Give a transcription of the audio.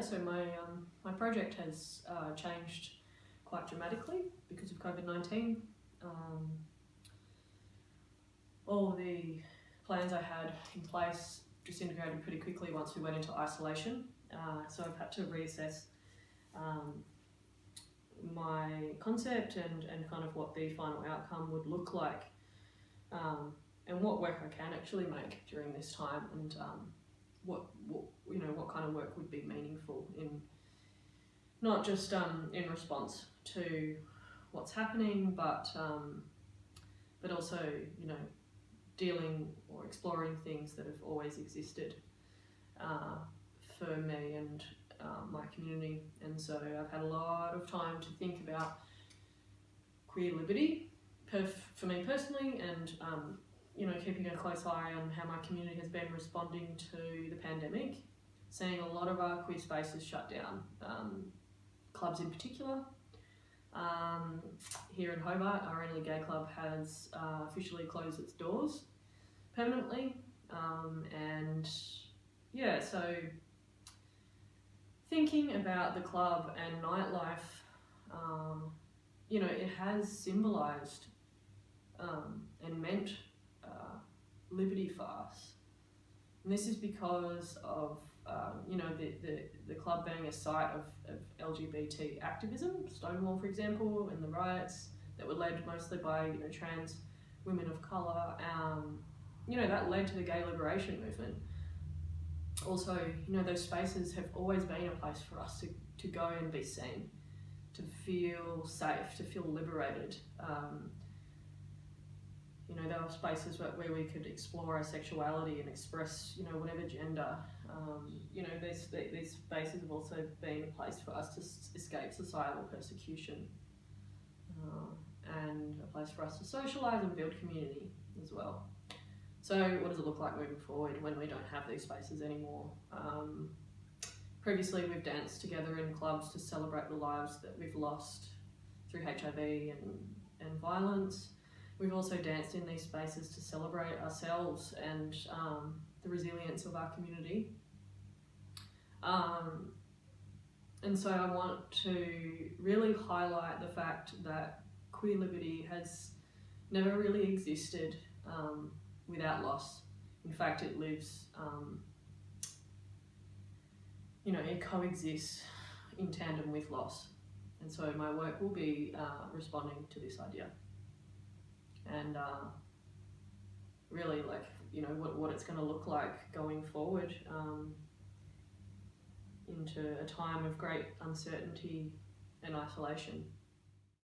So my project has changed quite dramatically because of COVID-19. All the plans I had in place disintegrated pretty quickly once we went into isolation. So I've had to reassess my concept and kind of what the final outcome would look like, and what work I can actually make during this time, and what kind of work would be meaningful in not just in response to what's happening, but also dealing or exploring things that have always existed for me and my community. And so I've had a lot of time to think about queer liberty for me personally, and keeping a close eye on how my community has been responding to the pandemic, seeing a lot of our queer spaces shut down, clubs in particular. Here in Hobart, our only gay club has officially closed its doors permanently, so thinking about the club and nightlife, it has symbolised and meant liberty for us. And this is because of the club being a site of LGBT activism, Stonewall for example, and the riots that were led mostly by trans women of colour. That led to the gay liberation movement. Also, those spaces have always been a place for us to go and be seen, to feel safe, to feel liberated. There were spaces where we could explore our sexuality and express, whatever gender. These spaces have also been a place for us to escape societal persecution, and a place for us to socialise and build community as well. So what does it look like moving forward when we don't have these spaces anymore? Previously we've danced together in clubs to celebrate the lives that we've lost through HIV and violence. We've also danced in these spaces to celebrate ourselves and the resilience of our community. And so I want to really highlight the fact that queer liberty has never really existed without loss. In fact, it lives, it coexists in tandem with loss. And so my work will be responding to this idea. And really what it's going to look like going forward into a time of great uncertainty and isolation.